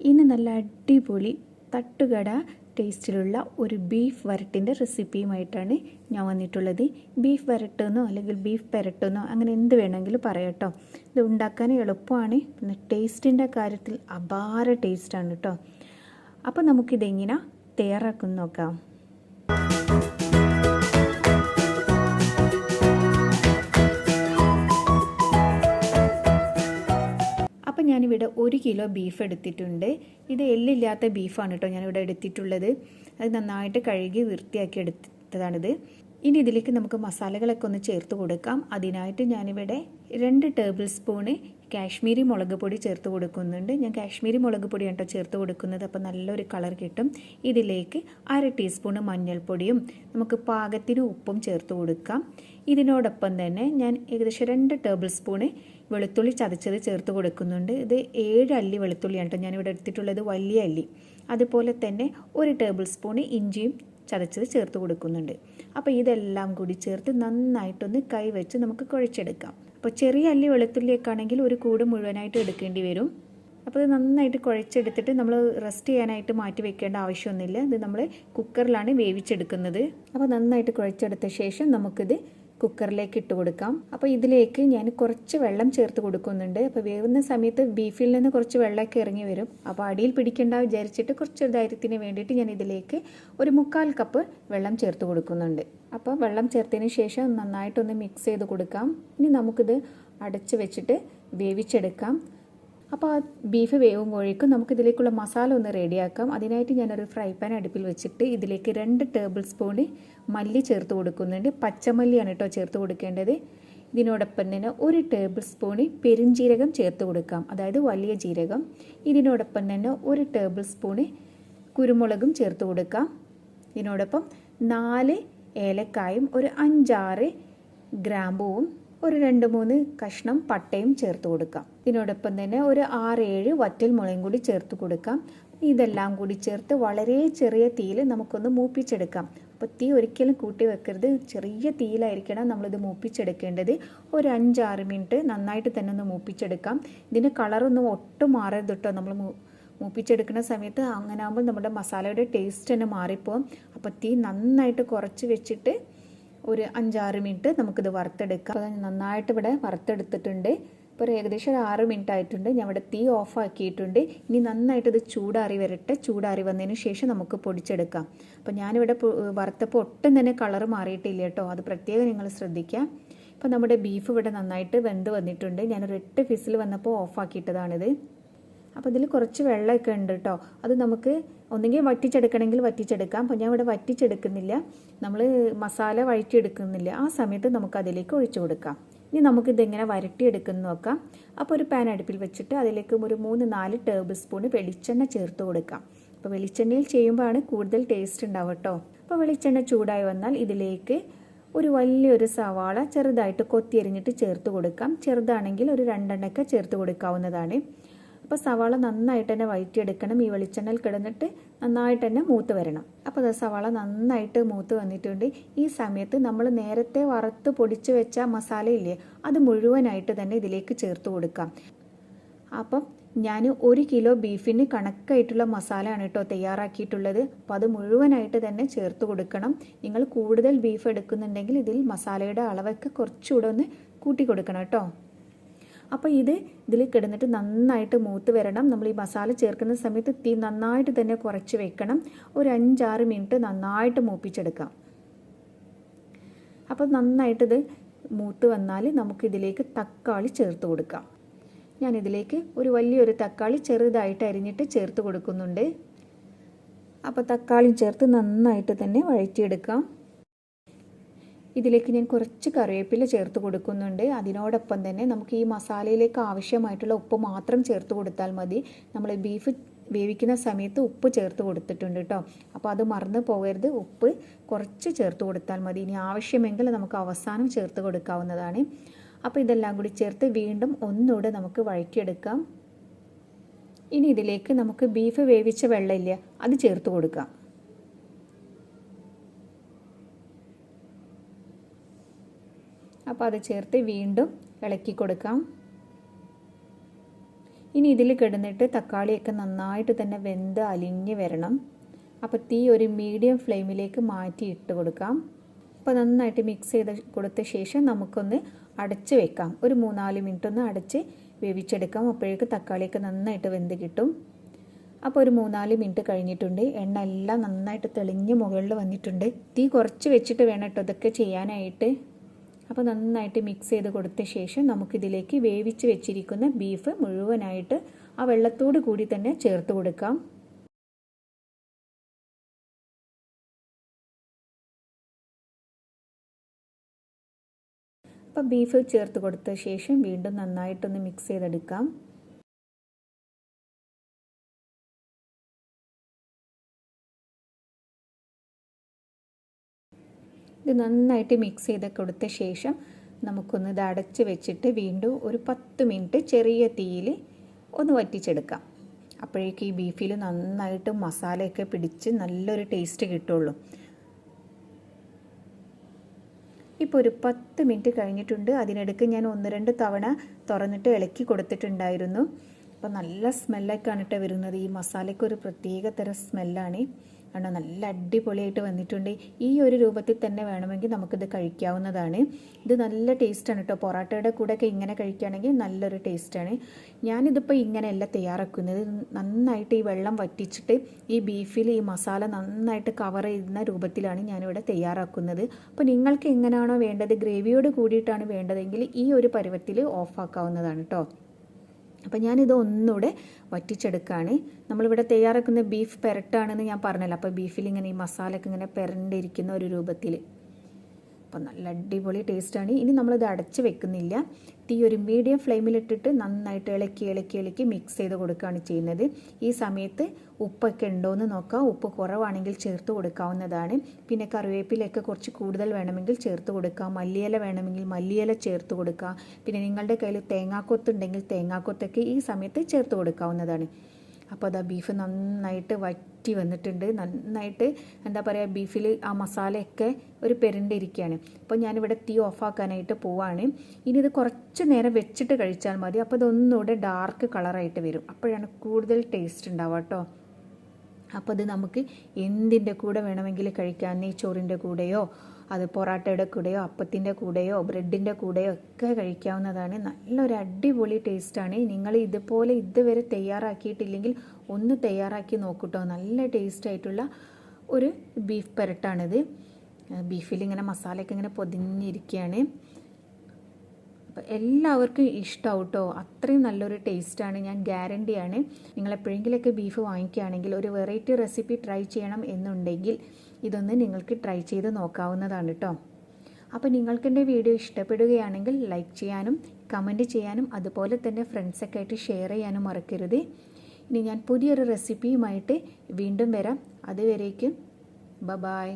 ഇന്ന് നല്ല അടിപൊളി തട്ടുകട ടേസ്റ്റിലുള്ള ഒരു ബീഫ് വരട്ടിൻ്റെ റെസിപ്പിയുമായിട്ടാണ് ഞാൻ വന്നിട്ടുള്ളത്. ബീഫ് വരട്ടെന്നോ അല്ലെങ്കിൽ ബീഫ് പെരട്ടെന്നോ അങ്ങനെ എന്ത് വേണമെങ്കിലും പറയാം കേട്ടോ. ഇത് ഉണ്ടാക്കാൻ എളുപ്പമാണ്, പിന്നെ ടേസ്റ്റിൻ്റെ കാര്യത്തിൽ അപാര ടേസ്റ്റാണ് കേട്ടോ. അപ്പോൾ നമുക്കിതെങ്ങനെ തയ്യാറാക്കുന്നു നോക്കാം. അപ്പോൾ ഞാനിവിടെ 1 കിലോ ബീഫ് എടുത്തിട്ടുണ്ട്. ഇത് എല്ലില്ലാത്ത ബീഫാണ് കേട്ടോ ഞാനിവിടെ എടുത്തിട്ടുള്ളത്. അത് നന്നായിട്ട് കഴുകി വൃത്തിയാക്കി എടുത്തതാണിത്. ഇനി ഇതിലേക്ക് നമുക്ക് മസാലകളൊക്കെ ഒന്ന് ചേർത്ത് കൊടുക്കാം. അതിനായിട്ട് ഞാനിവിടെ 2 ടേബിൾ സ്പൂണ് കാശ്മീരി മുളക് പൊടി ചേർത്ത് കൊടുക്കുന്നുണ്ട്. ഞാൻ കാശ്മീരി മുളക് പൊടിയാണ് കേട്ടോ ചേർത്ത് കൊടുക്കുന്നത്, അപ്പോൾ നല്ലൊരു കളർ കിട്ടും. ഇതിലേക്ക് 1/2 ടീസ്പൂണ് മഞ്ഞൾപ്പൊടിയും നമുക്ക് പാകത്തിന് ഉപ്പും ചേർത്ത് കൊടുക്കാം. ഇതിനോടൊപ്പം തന്നെ ഞാൻ ഏകദേശം 2 ടേബിൾ സ്പൂണ് വെളുത്തുള്ളി ചതച്ചത് ചേർത്ത് കൊടുക്കുന്നുണ്ട്. ഇത് 7 അല്ലി വെളുത്തുള്ളിയാണ് കേട്ടോ ഞാനിവിടെ എടുത്തിട്ടുള്ളത്, വലിയ അല്ലി. അതുപോലെ തന്നെ 1 ടേബിൾ സ്പൂണ് ഇഞ്ചിയും ചതച്ചത് ചേർത്ത് കൊടുക്കുന്നുണ്ട്. അപ്പോൾ ഇതെല്ലാം കൂടി ചേർത്ത് നന്നായിട്ടൊന്ന് കൈ വെച്ച് നമുക്ക് കുഴച്ചെടുക്കാം. അപ്പോൾ ചെറിയ അല്ലി വെളുത്തുള്ളിയൊക്കെ ആണെങ്കിൽ ഒരു കൂട് മുഴുവനായിട്ട് എടുക്കേണ്ടി വരും. അപ്പോൾ ഇത് നന്നായിട്ട് കുഴച്ചെടുത്തിട്ട് നമ്മൾ റെസ്റ്റ് ചെയ്യാനായിട്ട് മാറ്റി വെക്കേണ്ട ആവശ്യമൊന്നുമില്ല. ഇത് നമ്മൾ കുക്കറിലാണ് വേവിച്ചെടുക്കുന്നത്. അപ്പോൾ നന്നായിട്ട് കുഴച്ചെടുത്ത ശേഷം നമുക്കിത് കുക്കറിലേക്ക് ഇട്ട് കൊടുക്കാം. അപ്പോൾ ഇതിലേക്ക് ഞാൻ കുറച്ച് വെള്ളം ചേർത്ത് കൊടുക്കുന്നുണ്ട്. അപ്പോൾ വേവുന്ന സമയത്ത് ബീഫിൽ നിന്ന് കുറച്ച് വെള്ളമൊക്കെ ഇറങ്ങി വരും. അപ്പോൾ അടിയിൽ പിടിക്കേണ്ട വിചാരിച്ചിട്ട് കുറച്ച് ധൈര്യത്തിന് വേണ്ടിയിട്ട് ഞാൻ ഇതിലേക്ക് ഒരു 1/4 കപ്പ് വെള്ളം ചേർത്ത് കൊടുക്കുന്നുണ്ട്. അപ്പോൾ വെള്ളം ചേർത്തതിന് ശേഷം നന്നായിട്ടൊന്ന് മിക്സ് ചെയ്ത് കൊടുക്കാം. ഇനി നമുക്കിത് അടച്ച് വെച്ചിട്ട് വേവിച്ചെടുക്കാം. അപ്പോൾ ആ ബീഫ് വേവുമ്പോഴേക്കും നമുക്കിതിലേക്കുള്ള മസാല ഒന്ന് റെഡിയാക്കാം. അതിനായിട്ട് ഞാനൊരു ഫ്രൈ പാൻ അടുപ്പിൽ വെച്ചിട്ട് ഇതിലേക്ക് 2 ടേബിൾ സ്പൂണ് മല്ലി ചേർത്ത് കൊടുക്കുന്നുണ്ട്. പച്ചമല്ലിയാണ് കേട്ടോ ചേർത്ത് കൊടുക്കേണ്ടത്. ഇതിനോടൊപ്പം തന്നെ 1 ടേബിൾ സ്പൂണ് പെരുംജീരകം ചേർത്ത് കൊടുക്കാം, അതായത് വലിയ ജീരകം. ഇതിനോടൊപ്പം തന്നെ 1 ടേബിൾ സ്പൂണ് കുരുമുളകും ചേർത്ത് കൊടുക്കാം. ഇതിനോടൊപ്പം 4 ഏലക്കായും ഒരു 5-6 ഗ്രാമ്പൂവും ഒരു 2-3 കഷ്ണം പട്ടയും ചേർത്ത് കൊടുക്കാം. ഇതിനോടൊപ്പം തന്നെ ഒരു 6-7 വറ്റൽ മുളകും കൂടി ചേർത്ത് കൊടുക്കാം. ഇതെല്ലാം കൂടി ചേർത്ത് വളരെ ചെറിയ തീയിൽ നമുക്കൊന്ന് മൂപ്പിച്ചെടുക്കാം. അപ്പോൾ തീ ഒരിക്കലും കൂട്ടി വെക്കരുത്, ചെറിയ തീയിലായിരിക്കണം നമ്മളിത് മൂപ്പിച്ചെടുക്കേണ്ടത്. ഒരു 5-6 മിനിറ്റ് നന്നായിട്ട് തന്നെ ഒന്ന് മൂപ്പിച്ചെടുക്കാം. ഇതിൻ്റെ കളറൊന്നും ഒട്ടും മാറരുത് കേട്ടോ. നമ്മൾ മൂപ്പിച്ചെടുക്കുന്ന സമയത്ത് അങ്ങനെ ആകുമ്പോൾ നമ്മുടെ മസാലയുടെ ടേസ്റ്റ് തന്നെ മാറിപ്പോകും. അപ്പോൾ തീ നന്നായിട്ട് കുറച്ച് വെച്ചിട്ട് ഒരു 5-6 മിനിറ്റ് നമുക്കിത് വറുത്തെടുക്കാം. അപ്പോൾ നന്നായിട്ട് ഇവിടെ വറുത്തെടുത്തിട്ടുണ്ട്. ഇപ്പോൾ ഏകദേശം ഒരു 6 മിനിറ്റ് ആയിട്ടുണ്ട്. ഞാൻ ഇവിടെ തീ ഓഫ് ആക്കിയിട്ടുണ്ട്. ഇനി നന്നായിട്ട് ഇത് ചൂടാറി വരട്ടെ. ചൂടാറി വന്നതിന് ശേഷം നമുക്ക് പൊടിച്ചെടുക്കാം. അപ്പോൾ ഞാനിവിടെ വറുത്തപ്പോൾ ഒട്ടും തന്നെ കളർ മാറിയിട്ടില്ല കേട്ടോ, അത് പ്രത്യേകം നിങ്ങൾ ശ്രദ്ധിക്കുക. ഇപ്പോൾ നമ്മുടെ ബീഫ് ഇവിടെ നന്നായിട്ട് വെന്ത് വന്നിട്ടുണ്ട്. ഞാനൊരു 8 വിസിൽ വന്നപ്പോൾ ഓഫ് ആക്കിയിട്ടതാണിത്. അപ്പോൾ ഇതിൽ കുറച്ച് വെള്ളമൊക്കെ ഉണ്ട് കേട്ടോ. അത് നമുക്ക് ഒന്നുകിൽ വറ്റിച്ചെടുക്കണമെങ്കിൽ വറ്റിച്ചെടുക്കാം. അപ്പോൾ ഞാൻ ഇവിടെ വറ്റിച്ചെടുക്കുന്നില്ല, നമ്മൾ മസാല വഴറ്റിയെടുക്കുന്നില്ല. ആ സമയത്ത് നമുക്ക് അതിലേക്ക് ഒഴിച്ചു കൊടുക്കാം. ഇനി നമുക്കിതെങ്ങനെ വരട്ടിയെടുക്കുന്നു നോക്കാം. അപ്പോൾ ഒരു പാൻ അടുപ്പിൽ വെച്ചിട്ട് അതിലേക്ക് ഒരു 3-4 ടേബിൾ സ്പൂണ് വെളിച്ചെണ്ണ ചേർത്ത് കൊടുക്കാം. അപ്പോൾ വെളിച്ചെണ്ണയിൽ ചെയ്യുമ്പോഴാണ് കൂടുതൽ ടേസ്റ്റ് ഉണ്ടാവുക കേട്ടോ. അപ്പോൾ വെളിച്ചെണ്ണ ചൂടായി വന്നാൽ ഇതിലേക്ക് ഒരു വലിയൊരു സവാള ചെറുതായിട്ട് കൊത്തിയരിഞ്ഞിട്ട് ചേർത്ത് കൊടുക്കാം. ചെറുതാണെങ്കിൽ ഒരു 2 എണ്ണയൊക്കെ ചേർത്ത് കൊടുക്കാവുന്നതാണ്. അപ്പോൾ സവാള നന്നായിട്ട് തന്നെ വഴറ്റിയെടുക്കണം. ഈ വെളിച്ചെണ്ണയിൽ കിടന്നിട്ട് നന്നായിട്ട് തന്നെ മൂത്ത് വരണം. അപ്പോൾ അത് സവാള നന്നായിട്ട് മൂത്ത് വന്നിട്ടുണ്ട്. ഈ സമയത്ത് നമ്മൾ നേരത്തെ വറുത്ത് പൊടിച്ച് വെച്ച മസാലയില്ലേ, അത് മുഴുവനായിട്ട് തന്നെ ഇതിലേക്ക് ചേർത്ത് കൊടുക്കാം. അപ്പം ഞാൻ 1 കിലോ ബീഫിന് കണക്കായിട്ടുള്ള മസാലയാണ് കേട്ടോ തയ്യാറാക്കിയിട്ടുള്ളത്. അപ്പോൾ അത് മുഴുവനായിട്ട് തന്നെ ചേർത്ത് കൊടുക്കണം. നിങ്ങൾ കൂടുതൽ ബീഫ് എടുക്കുന്നുണ്ടെങ്കിൽ ഇതിൽ മസാലയുടെ അളവൊക്കെ കുറച്ചുകൂടെ ഒന്ന് കൂട്ടി കൊടുക്കണം കേട്ടോ. അപ്പോൾ ഇതിൽ കിടന്നിട്ട് നന്നായിട്ട് മൂത്ത് വരണം. നമ്മൾ ഈ മസാല ചേർക്കുന്ന സമയത്ത് തീ നന്നായിട്ട് തന്നെ കുറച്ച് വെക്കണം. ഒരു 5-6 മിനിറ്റ് നന്നായിട്ട് മൂപ്പിച്ചെടുക്കാം. അപ്പോൾ നന്നായിട്ടിത് മൂത്ത് വന്നാൽ നമുക്കിതിലേക്ക് തക്കാളി ചേർത്ത് കൊടുക്കാം. ഞാനിതിലേക്ക് ഒരു വലിയൊരു തക്കാളി ചെറുതായിട്ട് അരിഞ്ഞിട്ട് ചേർത്ത് കൊടുക്കുന്നുണ്ട്. അപ്പോൾ തക്കാളി ചേർത്ത് നന്നായിട്ട് തന്നെ വഴറ്റിയെടുക്കാം. ഇതിലേക്ക് ഞാൻ കുറച്ച് കറിവേപ്പില ചേർത്ത് കൊടുക്കുന്നുണ്ട്. അതിനോടൊപ്പം തന്നെ നമുക്ക് ഈ മസാലയിലേക്ക് ആവശ്യമായിട്ടുള്ള ഉപ്പ് മാത്രം ചേർത്ത് കൊടുത്താൽ മതി. നമ്മൾ ബീഫ് വേവിക്കുന്ന സമയത്ത് ഉപ്പ് ചേർത്ത് കൊടുത്തിട്ടുണ്ട് കേട്ടോ. അപ്പോൾ അത് മറന്നു പോകരുത്, ഉപ്പ് കുറച്ച് ചേർത്ത് കൊടുത്താൽ മതി. ഇനി ആവശ്യമെങ്കിൽ നമുക്ക് അവസാനം ചേർത്ത് കൊടുക്കാവുന്നതാണ്. അപ്പോൾ ഇതെല്ലാം കൂടി ചേർത്ത് വീണ്ടും ഒന്നുകൂടെ നമുക്ക് വഴറ്റിയെടുക്കാം. ഇനി ഇതിലേക്ക് നമുക്ക് ബീഫ് വേവിച്ച വെള്ളമില്ല, അത് ചേർത്ത് കൊടുക്കാം. അപ്പോൾ അത് ചേർത്ത് വീണ്ടും ഇളക്കി കൊടുക്കാം. ഇനി ഇതിൽ കിടന്നിട്ട് തക്കാളിയൊക്കെ നന്നായിട്ട് തന്നെ വെന്ത് അലിഞ്ഞ് വരണം. അപ്പോൾ തീ ഒരു മീഡിയം ഫ്ലെയിമിലേക്ക് മാറ്റി ഇട്ട് കൊടുക്കാം. അപ്പോൾ നന്നായിട്ട് മിക്സ് ചെയ്ത് കൊടുത്ത ശേഷം നമുക്കൊന്ന് അടച്ച് വെക്കാം. ഒരു 3-4 മിനിറ്റ് ഒന്ന് അടച്ച് വേവിച്ചെടുക്കാം. അപ്പോഴേക്ക് തക്കാളിയൊക്കെ നന്നായിട്ട് വെന്ത് കിട്ടും. അപ്പോൾ ഒരു 3-4 മിനിറ്റ് കഴിഞ്ഞിട്ടുണ്ട്. എണ്ണ എല്ലാം നന്നായിട്ട് തെളിഞ്ഞ് മുകളിൽ വന്നിട്ടുണ്ട്. തീ കുറച്ച് വെച്ചിട്ട് വേണം കേട്ടോ ഇതൊക്കെ ചെയ്യാനായിട്ട്. അപ്പോൾ നന്നായിട്ട് മിക്സ് ചെയ്ത് കൊടുത്ത ശേഷം നമുക്കിതിലേക്ക് വേവിച്ച് വെച്ചിരിക്കുന്ന ബീഫ് മുഴുവനായിട്ട് ആ വെള്ളത്തോട് കൂടി തന്നെ ചേർത്ത് കൊടുക്കാം. അപ്പോൾ ബീഫ് ചേർത്ത് കൊടുത്ത ശേഷം വീണ്ടും നന്നായിട്ടൊന്ന് മിക്സ് ചെയ്തെടുക്കാം. ഇത് നന്നായിട്ട് മിക്സ് ചെയ്ത് കൊടുത്ത ശേഷം നമുക്കൊന്ന് ഇത് അടച്ച് വെച്ചിട്ട് വീണ്ടും ഒരു 10 മിനിറ്റ് ചെറിയ തീയിൽ ഒന്ന് വറ്റിച്ചെടുക്കാം. അപ്പോഴേക്ക് ഈ ബീഫിൽ നന്നായിട്ട് മസാലയൊക്കെ പിടിച്ച് നല്ലൊരു ടേസ്റ്റ് കിട്ടുള്ളൂ. ഇപ്പോൾ ഒരു 10 മിനിറ്റ് കഴിഞ്ഞിട്ടുണ്ട്. അതിനിടയ്ക്ക് ഞാൻ 1-2 തവണ തുറന്നിട്ട് ഇളക്കി കൊടുത്തിട്ടുണ്ടായിരുന്നു. അപ്പോൾ നല്ല സ്മെല്ലൊക്കെയാണ് കേട്ടോ വരുന്നത്. ഈ മസാലയ്ക്ക് ഒരു പ്രത്യേക തരം സ്മെല്ലാണ്. കണ്ടോ, നല്ല അടിപൊളിയായിട്ട് വന്നിട്ടുണ്ട്. ഈ ഒരു രൂപത്തിൽ തന്നെ വേണമെങ്കിൽ നമുക്കിത് കഴിക്കാവുന്നതാണ്. ഇത് നല്ല ടേസ്റ്റാണ് കേട്ടോ. പൊറോട്ടയുടെ കൂടെയൊക്കെ ഇങ്ങനെ കഴിക്കുകയാണെങ്കിൽ നല്ലൊരു ടേസ്റ്റാണ്. ഞാനിതിപ്പോൾ ഇങ്ങനെയല്ല തയ്യാറാക്കുന്നത്. നന്നായിട്ട് ഈ വെള്ളം വറ്റിച്ചിട്ട് ഈ ബീഫിൽ ഈ മസാല നന്നായിട്ട് കവർ ചെയ്യുന്ന രൂപത്തിലാണ് ഞാനിവിടെ തയ്യാറാക്കുന്നത്. അപ്പോൾ നിങ്ങൾക്ക് എങ്ങനെയാണോ വേണ്ടത്, ഗ്രേവിയോട് കൂടിയിട്ടാണ് വേണ്ടതെങ്കിൽ ഈ ഒരു പരുവത്തിൽ ഓഫാക്കാവുന്നതാണ് കേട്ടോ. അപ്പോൾ ഞാനിത് ഒന്നുകൂടെ വറ്റിച്ചെടുക്കുകയാണ്. നമ്മളിവിടെ തയ്യാറാക്കുന്ന ബീഫ് പെരട്ടാണെന്ന് ഞാൻ പറഞ്ഞല്ലോ. അപ്പോൾ ബീഫിൽ ഇങ്ങനെ ഈ മസാലയൊക്കെ ഇങ്ങനെ പെരണ്ടിരിക്കുന്ന ഒരു രൂപത്തിൽ. അപ്പോൾ നല്ല അടിപൊളി ടേസ്റ്റാണ്. ഇനി നമ്മളിത് അടച്ച് വെക്കുന്നില്ല. തീ ഒരു മീഡിയം ഫ്ലെയിമിലിട്ടിട്ട് നന്നായിട്ട് ഇളക്കി മിക്സ് ചെയ്ത് കൊടുക്കുകയാണ് ചെയ്യുന്നത്. ഈ സമയത്ത് ഉപ്പൊക്കെ ഉണ്ടോയെന്ന് നോക്കാം. ഉപ്പ് കുറവാണെങ്കിൽ ചേർത്ത് കൊടുക്കാവുന്നതാണ്. പിന്നെ കറിവേപ്പിലയൊക്കെ കുറച്ച് കൂടുതൽ വേണമെങ്കിൽ ചേർത്ത് കൊടുക്കാം. മല്ലിയില വേണമെങ്കിൽ മല്ലിയില ചേർത്ത് കൊടുക്കാം. പിന്നെ നിങ്ങളുടെ കയ്യിൽ തേങ്ങാക്കൊത്തുണ്ടെങ്കിൽ തേങ്ങാക്കൊത്തൊക്കെ ഈ സമയത്ത് ചേർത്ത് കൊടുക്കാവുന്നതാണ്. അപ്പോൾ അതാ ബീഫ് നന്നായിട്ട് വറ്റി വന്നിട്ടുണ്ട്. നന്നായിട്ട് എന്താ പറയുക, ബീഫിൽ ആ മസാലയൊക്കെ ഒരു പെരണ്ടിരിക്കുകയാണ്. അപ്പോൾ ഞാനിവിടെ തീ ഓഫാക്കാനായിട്ട് പോവാണ്. ഇനി ഇത് കുറച്ച് നേരം വെച്ചിട്ട് കഴിച്ചാൽ മതി. അപ്പോൾ ഇതൊന്നുകൂടെ ഡാർക്ക് കളറായിട്ട് വരും. അപ്പോഴാണ് കൂടുതൽ ടേസ്റ്റ് ഉണ്ടാവുക കേട്ടോ. അപ്പോൾ ഇത് നമുക്ക് എന്തിൻ്റെ കൂടെ വേണമെങ്കിൽ കഴിക്കാം. നെയ്ച്ചോറിൻ്റെ കൂടെയോ അത് പൊറാട്ടയുടെ കൂടെയോ അപ്പത്തിൻ്റെ കൂടെയോ ബ്രെഡിൻ്റെ കൂടെയോ ഒക്കെ കഴിക്കാവുന്നതാണ്. നല്ലൊരു അടിപൊളി ടേസ്റ്റാണ്. നിങ്ങൾ ഇതുപോലെ ഇതുവരെ തയ്യാറാക്കിയിട്ടില്ലെങ്കിൽ ഒന്ന് തയ്യാറാക്കി നോക്കൂട്ടോ. നല്ല ടേസ്റ്റായിട്ടുള്ള ഒരു ബീഫ് പെരട്ടാണിത്. ബീഫിൽ ഇങ്ങനെ മസാലയൊക്കെ ഇങ്ങനെ പൊതിഞ്ഞിരിക്കുകയാണ്. അപ്പോൾ എല്ലാവർക്കും ഇഷ്ടമാവും കേട്ടോ. അത്രയും നല്ലൊരു ടേസ്റ്റാണ്, ഞാൻ ഗ്യാരണ്ടിയാണ്. നിങ്ങൾ എപ്പോഴെങ്കിലുമൊക്കെ ബീഫ് വാങ്ങിക്കുകയാണെങ്കിൽ ഒരു വെറൈറ്റി റെസിപ്പി ട്രൈ ചെയ്യണം എന്നുണ്ടെങ്കിൽ ഇതൊന്ന് നിങ്ങൾക്ക് ട്രൈ ചെയ്ത് നോക്കാവുന്നതാണ് കേട്ടോ. അപ്പോൾ നിങ്ങൾക്ക് എൻ്റെ വീഡിയോ ഇഷ്ടപ്പെടുകയാണെങ്കിൽ ലൈക്ക് ചെയ്യാനും കമൻറ്റ് ചെയ്യാനും അതുപോലെ തന്നെ ഫ്രണ്ട്സൊക്കെ ആയിട്ട് ഷെയർ ചെയ്യാനും മറക്കരുത്. ഇനി ഞാൻ പുതിയൊരു റെസിപ്പിയുമായിട്ട് വീണ്ടും വരാം. അതുവരേക്കും ബൈ.